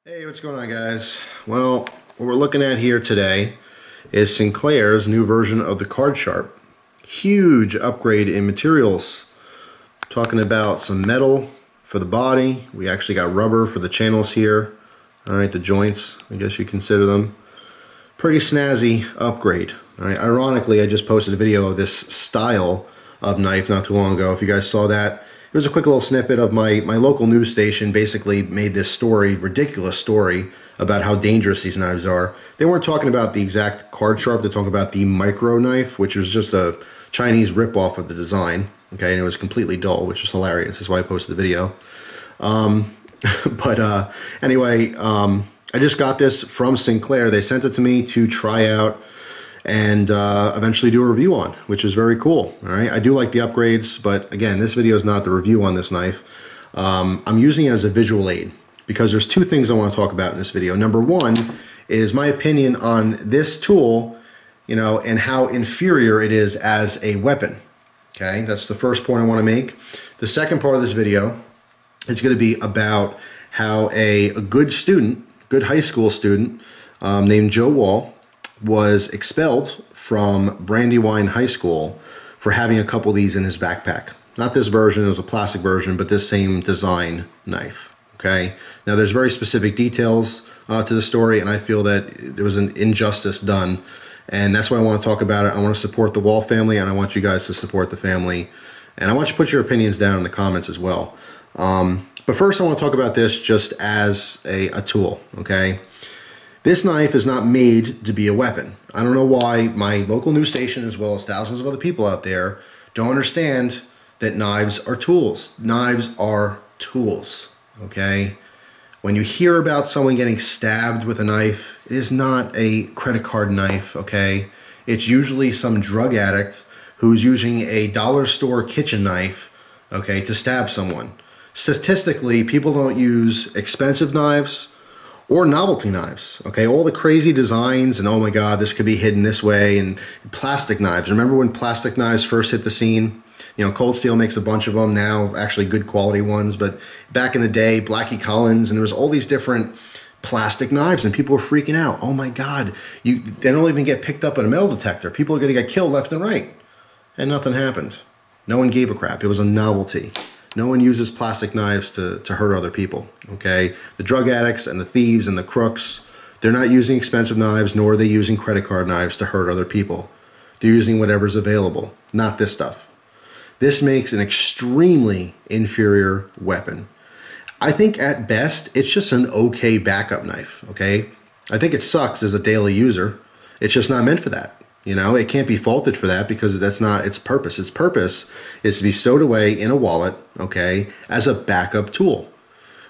Hey, what's going on, guys? Well, what we're looking at here today is Sinclair's new version of the Card Sharp. Huge upgrade in materials. Talking about some metal for the body. We actually got rubber for the channels here. Alright, the joints, I guess you consider them. Pretty snazzy upgrade. Alright, ironically, I just posted a video of this style of knife not too long ago. If you guys saw that, it was a quick little snippet of my local news station basically made this story, ridiculous story, about how dangerous these knives are. They weren't talking about the exact Card Sharp, they're talking about the micro knife, which was just a Chinese ripoff of the design. Okay, and it was completely dull, which was hilarious. That's why I posted the video. Anyway, I just got this from Sinclair. They sent it to me to try out and eventually do a review on, which is very cool. All right, I do like the upgrades, but again, this video is not the review on this knife. I'm using it as a visual aid because there's two things I want to talk about in this video. Number one is my opinion on this tool, you know, and how inferior it is as a weapon. Okay, that's the first point I want to make. The second part of this video is going to be about how a good student, good high school student named Joe Wall was expelled from Brandywine High School for having a couple of these in his backpack. Not this version, it was a plastic version, but this same design knife. Okay, now there's very specific details to the story, and I feel that there was an injustice done, and that's why I want to talk about it. I want to support the Wall family, and I want you guys to support the family, and I want you to put your opinions down in the comments as well. But first I want to talk about this just as a tool, okay? This knife is not made to be a weapon. I don't know why my local news station, as well as thousands of other people out there, don't understand that knives are tools. Knives are tools, okay? When you hear about someone getting stabbed with a knife, it is not a credit card knife, okay? It's usually some drug addict who's using a dollar store kitchen knife, okay, to stab someone. Statistically, people don't use expensive knives or novelty knives, okay? All the crazy designs and, oh my God, this could be hidden this way, and plastic knives. Remember when plastic knives first hit the scene? You know, Cold Steel makes a bunch of them now, actually good quality ones, but back in the day, Blackie Collins, and there was all these different plastic knives, and people were freaking out. Oh my God, they don't even get picked up in a metal detector. People are gonna get killed left and right. And nothing happened. No one gave a crap. It was a novelty. No one uses plastic knives to hurt other people, okay? The drug addicts and the thieves and the crooks, they're not using expensive knives, nor are they using credit card knives to hurt other people. They're using whatever's available, not this stuff. This makes an extremely inferior weapon. I think at best, it's just an okay backup knife, okay? I think it sucks as a daily user. It's just not meant for that. You know, it can't be faulted for that because that's not its purpose. Its purpose is to be stowed away in a wallet, okay, as a backup tool.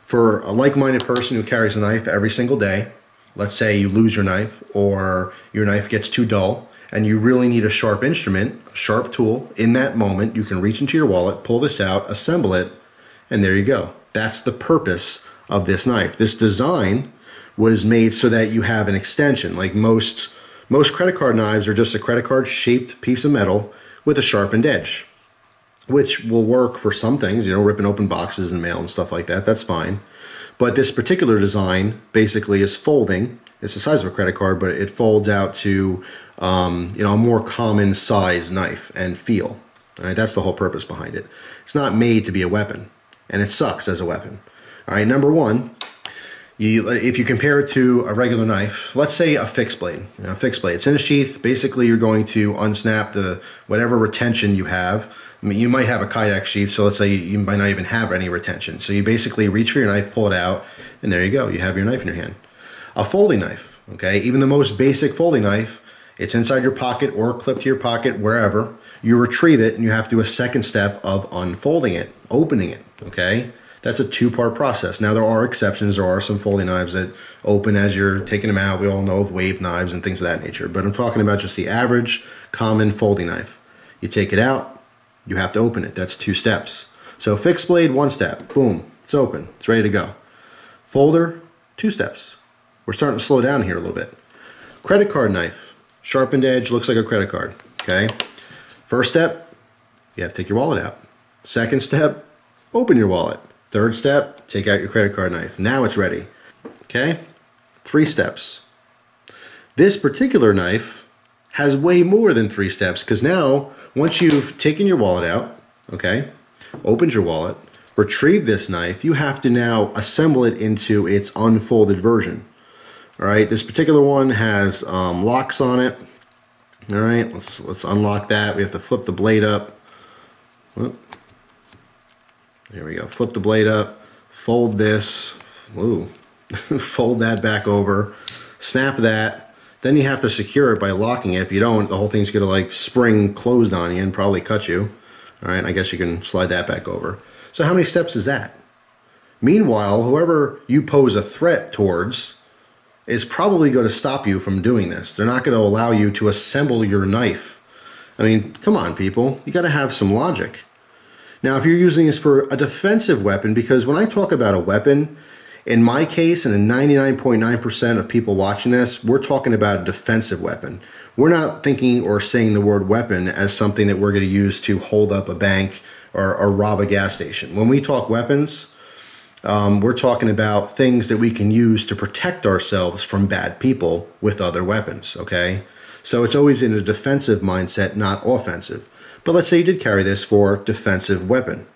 For a like-minded person who carries a knife every single day, let's say you lose your knife or your knife gets too dull and you really need a sharp instrument, a sharp tool, in that moment, you can reach into your wallet, pull this out, assemble it, and there you go. That's the purpose of this knife. This design was made so that you have an extension, like most credit card knives are just a credit card shaped piece of metal with a sharpened edge, which will work for some things, you know, ripping open boxes and mail and stuff like that. That's fine. But this particular design basically is folding. It's the size of a credit card, but it folds out to, you know, a more common size knife and feel. All right, that's the whole purpose behind it. It's not made to be a weapon, and it sucks as a weapon. All right, number one, if you compare it to a regular knife, let's say a fixed blade. You know, a fixed blade, it's in a sheath. Basically, you're going to unsnap the whatever retention you have. I mean, you might have a Kydex sheath, so let's say you might not even have any retention. So you basically reach for your knife, pull it out, and there you go. You have your knife in your hand. A folding knife, okay? Even the most basic folding knife, it's inside your pocket or clipped to your pocket, wherever. You retrieve it, and you have to do a second step of unfolding it, opening it, okay? That's a two-part process. Now, there are exceptions. There are some folding knives that open as you're taking them out. We all know of wave knives and things of that nature. But I'm talking about just the average, common folding knife. You take it out, you have to open it. That's two steps. So fixed blade, one step. Boom, it's open. It's ready to go. Folder, two steps. We're starting to slow down here a little bit. Credit card knife. Sharpened edge, looks like a credit card. Okay? First step, you have to take your wallet out. Second step, open your wallet. Third step, take out your credit card knife. Now it's ready. Okay? 3 steps. This particular knife has way more than 3 steps, because now, once you've taken your wallet out, okay, opened your wallet, retrieved this knife, you have to now assemble it into its unfolded version. All right, this particular one has locks on it. All right, let's unlock that. We have to flip the blade up. Whoop. There we go. Flip the blade up. Fold this. Ooh. Fold that back over. Snap that. Then you have to secure it by locking it. If you don't, the whole thing's gonna like spring closed on you and probably cut you. All right, I guess you can slide that back over. So how many steps is that? Meanwhile, whoever you pose a threat towards is probably going to stop you from doing this. They're not going to allow you to assemble your knife. I mean, come on, people. You got to have some logic. Now, if you're using this for a defensive weapon, because when I talk about a weapon, in my case, and in 99.9% of people watching this, we're talking about a defensive weapon. We're not thinking or saying the word weapon as something that we're going to use to hold up a bank or rob a gas station. When we talk weapons, we're talking about things that we can use to protect ourselves from bad people with other weapons, okay? So it's always in a defensive mindset, not offensive. But let's say you did carry this for defensive weapon.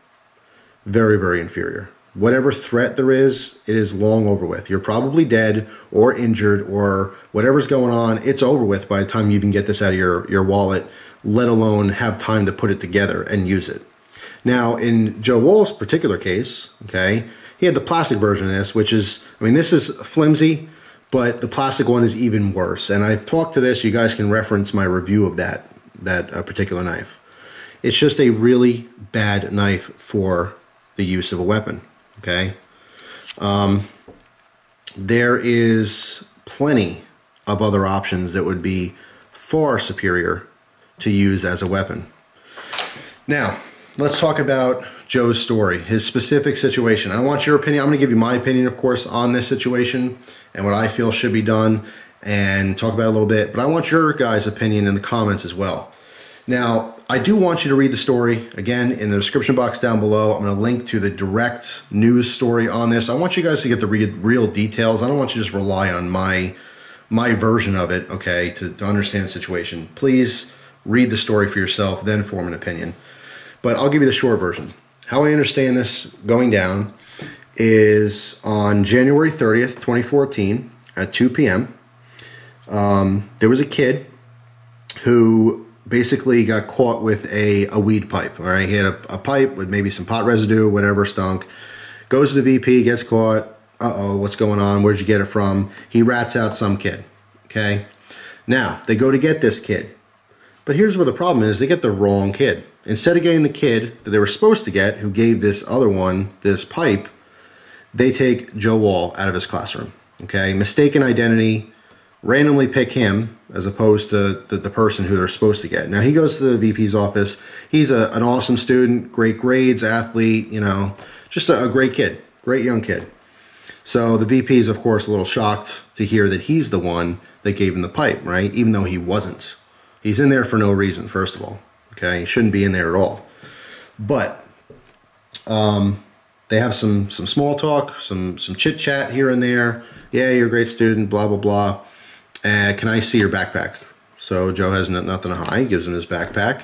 Very, very inferior. Whatever threat there is, it is long over with. You're probably dead or injured or whatever's going on, it's over with by the time you even get this out of your wallet, let alone have time to put it together and use it. Now, in Joe Wall's particular case, okay, he had the plastic version of this, which is, I mean, this is flimsy, but the plastic one is even worse. And I've talked to this. You guys can reference my review of that particular knife. It's just a really bad knife for the use of a weapon, okay? There is plenty of other options that would be far superior to use as a weapon. Now, let's talk about Joe's story, his specific situation. I want your opinion. I'm going to give you my opinion, of course, on this situation and what I feel should be done and talk about it a little bit. But I want your guys' opinion in the comments as well. Now, I do want you to read the story. Again, in the description box down below, I'm going to link to the direct news story on this. I want you guys to get the real details. I don't want you to just rely on my version of it, okay, to understand the situation. Please read the story for yourself, then form an opinion. But I'll give you the short version. How I understand this going down is on January 30th, 2014 at 2 p.m. There was a kid who basically got caught with a weed pipe. All right, he had a pipe with maybe some pot residue, whatever, stunk. Goes to the VP, gets caught. Uh-oh, what's going on? Where'd you get it from? He rats out some kid, okay? Now, they go to get this kid. But here's where the problem is. They get the wrong kid. Instead of getting the kid that they were supposed to get, who gave this other one this pipe, they take Joe Wall out of his classroom. Okay, mistaken identity, randomly pick him as opposed to the person who they're supposed to get. Now, he goes to the VP's office. He's an awesome student, great grades, athlete, you know, just a great kid, great young kid. So the VP is, of course, a little shocked to hear that he's the one that gave him the pipe, right? Even though he wasn't. He's in there for no reason, first of all. Okay, he shouldn't be in there at all. But they have some small talk, some chit chat here and there. Yeah, you're a great student, blah blah blah. Can I see your backpack? So Joe has nothing to hide. He gives him his backpack,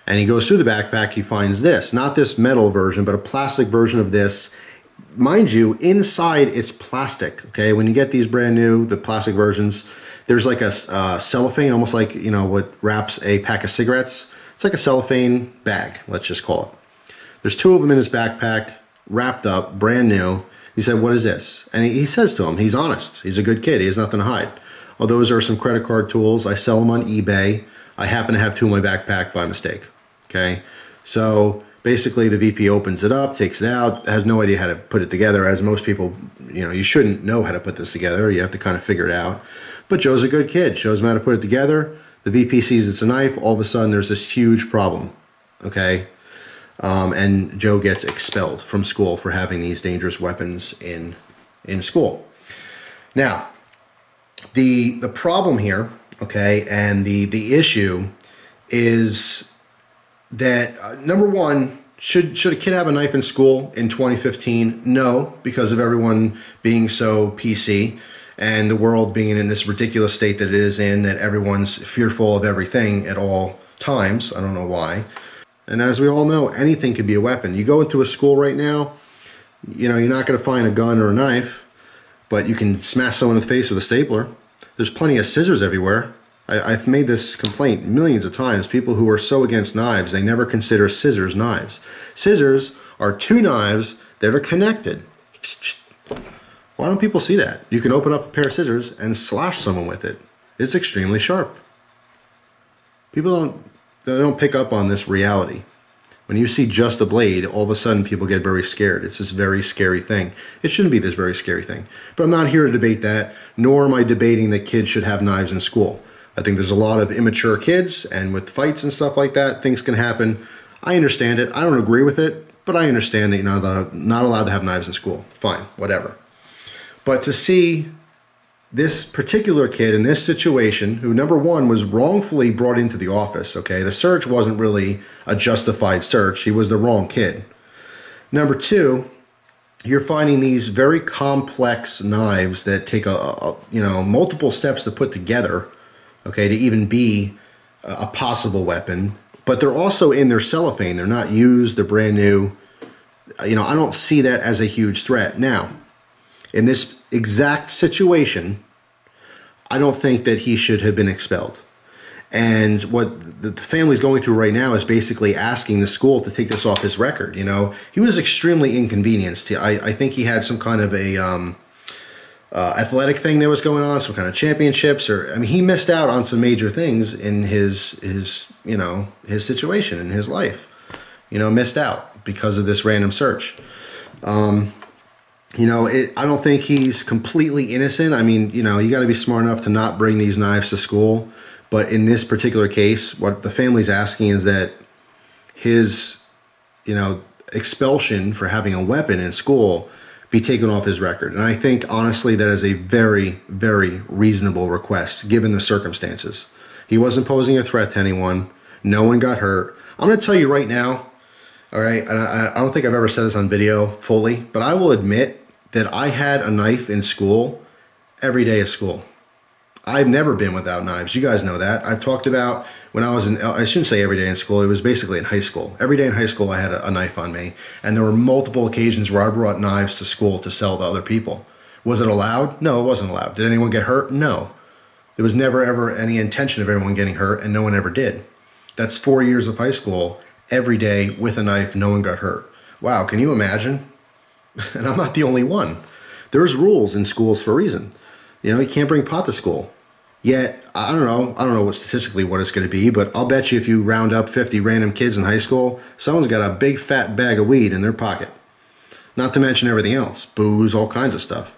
and he goes through the backpack. He finds this, not this metal version, but a plastic version of this. Mind you, inside it's plastic. Okay, when you get these brand new, the plastic versions, there's like a cellophane, almost like, you know, what wraps a pack of cigarettes. It's like a cellophane bag, let's just call it. There's 2 of them in his backpack, wrapped up, brand new. He said, what is this? And he says to him, he's honest. He's a good kid. He has nothing to hide. Oh, those are some credit card tools. I sell them on eBay. I happen to have 2 in my backpack by mistake. Okay? So basically the VP opens it up, takes it out, has no idea how to put it together, as most people, you know, you shouldn't know how to put this together. You have to kind of figure it out. But Joe's a good kid. Shows him how to put it together. The VP sees it's a knife. All of a sudden, there's this huge problem, okay? And Joe gets expelled from school for having these dangerous weapons in school. Now, the problem here, okay, and the issue is that, number one, Should a kid have a knife in school in 2015? No, because of everyone being so PC and the world being in this ridiculous state that it is in, that everyone's fearful of everything at all times. I don't know why. And as we all know, anything could be a weapon. You go into a school right now, you know, you're not going to find a gun or a knife, but you can smash someone in the face with a stapler. There's plenty of scissors everywhere. I've made this complaint millions of times. People who are so against knives, they never consider scissors knives. Scissors are two knives that are connected. Why don't people see that? You can open up a pair of scissors and slash someone with it. It's extremely sharp. People don't pick up on this reality. When you see just a blade, all of a sudden people get very scared. It's this very scary thing. It shouldn't be this very scary thing. But I'm not here to debate that, nor am I debating that kids should have knives in school. I think there's a lot of immature kids, and with fights and stuff like that, things can happen. I understand it. I don't agree with it, but I understand that you're not allowed to have knives in school. Fine, whatever. But to see this particular kid in this situation, who number one was wrongfully brought into the office, okay? The search wasn't really a justified search. He was the wrong kid. Number two, you're finding these very complex knives that take multiple steps to put together, okay, to even be a possible weapon. But they're also in their cellophane. They're not used. They're brand new. I don't see that as a huge threat. Now, in this exact situation, I don't think that he should have been expelled. And what the family's going through right now is basically asking the school to take this off his record. He was extremely inconvenienced. I think he had some kind of a athletic thing that was going on, some kind of championships, he missed out on some major things in his situation in his life. Missed out because of this random search. I don't think he's completely innocent. You got to be smart enough to not bring these knives to school. But in this particular case, what the family's asking is that his, expulsion for having a weapon in school be taken off his record. And I think, honestly, that is a very, very reasonable request, given the circumstances. He wasn't posing a threat to anyone. No one got hurt. I'm going to tell you right now, all right, I don't think I've ever said this on video fully, but I will admit that I had a knife in school every day of school. I've never been without knives. You guys know that. I've talked about when I was I shouldn't say every day in school, it was basically in high school. Every day in high school I had a knife on me, and there were multiple occasions where I brought knives to school to sell to other people. Was it allowed? No, it wasn't allowed. Did anyone get hurt? No. There was never ever any intention of anyone getting hurt, and no one ever did. That's 4 years of high school, every day with a knife, no one got hurt. Wow, can you imagine? And I'm not the only one. There's rules in schools for a reason. You can't bring pot to school. Yet, I don't know what statistically what it's going to be, but I'll bet you if you round up 50 random kids in high school, someone's got a big fat bag of weed in their pocket. Not to mention everything else, booze, all kinds of stuff.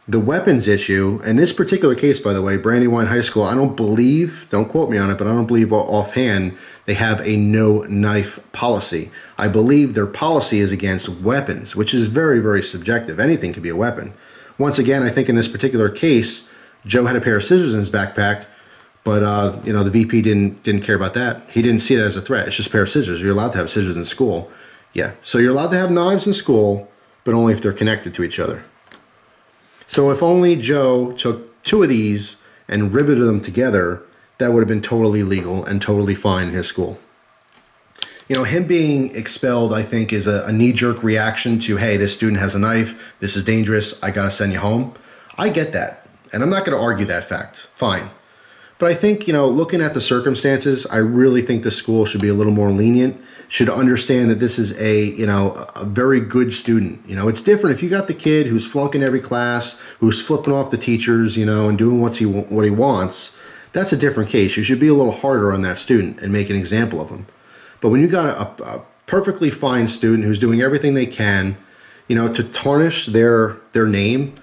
The weapons issue, in this particular case, by the way, Brandywine High School, I don't believe, don't quote me on it, but I don't believe offhand they have a no knife policy. I believe their policy is against weapons, which is very, very subjective. Anything could be a weapon. Once again, I think in this particular case, Joe had a pair of scissors in his backpack, but the VP didn't care about that. He didn't see that as a threat. It's just a pair of scissors. You're allowed to have scissors in school. Yeah, so you're allowed to have knives in school, but only if they're connected to each other. So if only Joe took two of these and riveted them together, that would have been totally legal and totally fine in his school. Him being expelled, I think, is a knee-jerk reaction to, hey, this student has a knife, this is dangerous, I gotta send you home. I get that, and I'm not gonna argue that fact, fine. But I think, looking at the circumstances, I really think the school should be a little more lenient, should understand that this is a very good student. It's different if you got the kid who's flunking every class, who's flipping off the teachers, and doing what he wants. That's a different case. You should be a little harder on that student and make an example of him. But when you got a perfectly fine student who's doing everything they can, to tarnish their name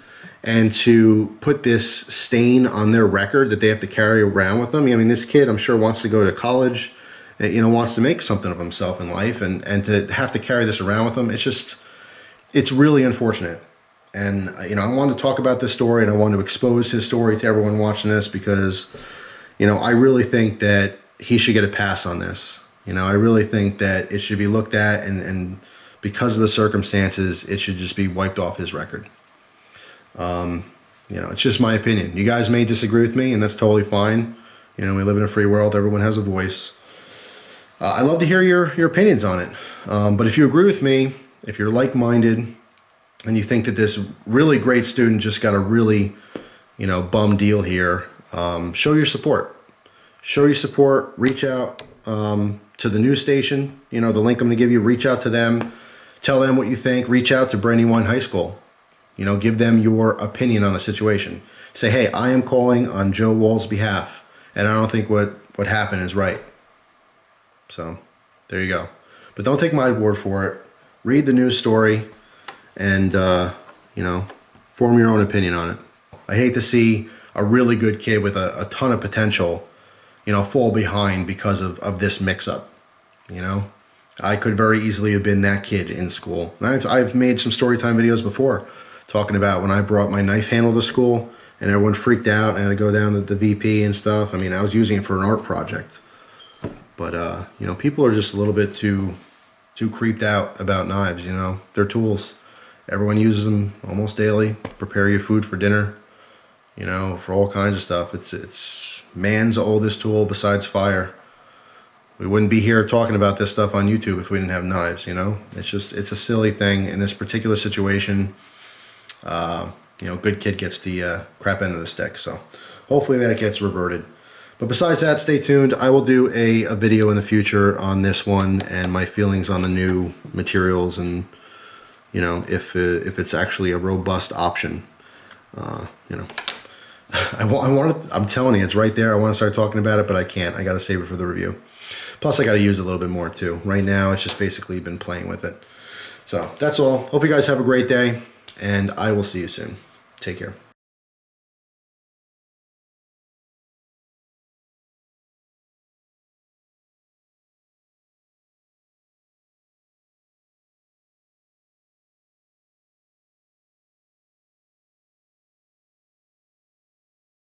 and to put this stain on their record that they have to carry around with them. This kid, I'm sure, wants to go to college, wants to make something of himself in life, and to have to carry this around with him, it's really unfortunate. And, I wanted to talk about this story, and I wanted to expose his story to everyone watching this because, I really think that he should get a pass on this. You know, I really think that it should be looked at, and because of the circumstances, it should just be wiped off his record. You know, it's just my opinion. You guys may disagree with me, and that's totally fine. You know, we live in a free world. Everyone has a voice. I'd love to hear your opinions on it. But if you agree with me, if you're like-minded, and you think that this really great student just got a really, you know, bum deal here, show your support. Show your support. Reach out to the news station. You know, the link I'm going to give you. Reach out to them. Tell them what you think. Reach out to Brandywine High School. You know, give them your opinion on the situation. Say, hey, I am calling on Joe Wall's behalf, and I don't think what happened is right. So, there you go. But don't take my word for it. Read the news story and, you know, form your own opinion on it. I hate to see a really good kid with a ton of potential, you know, fall behind because of this mix-up, you know. I could very easily have been that kid in school. And I've made some story time videos before talking about when I brought my knife handle to school and everyone freaked out and I had to go down to the VP and stuff. I mean, I was using it for an art project. But, you know, people are just a little bit too creeped out about knives, you know. They're tools. Everyone uses them almost daily. Prepare your food for dinner, you know, for all kinds of stuff. It's man's oldest tool besides fire. We wouldn't be here talking about this stuff on YouTube if we didn't have knives, you know. It's a silly thing. In this particular situation, you know, good kid gets the crap end of the stick. So hopefully that gets reverted. But besides that, stay tuned. I will do a video in the future on this one and my feelings on the new materials, and, you know, if it's actually a robust option. You know, I'm telling you, it's right there. I want to start talking about it, but I can't. I got to save it for the review. Plus, I got to use it a little bit more too. Right now, it's just basically been playing with it. So that's all. Hope you guys have a great day, and I will see you soon. Take care.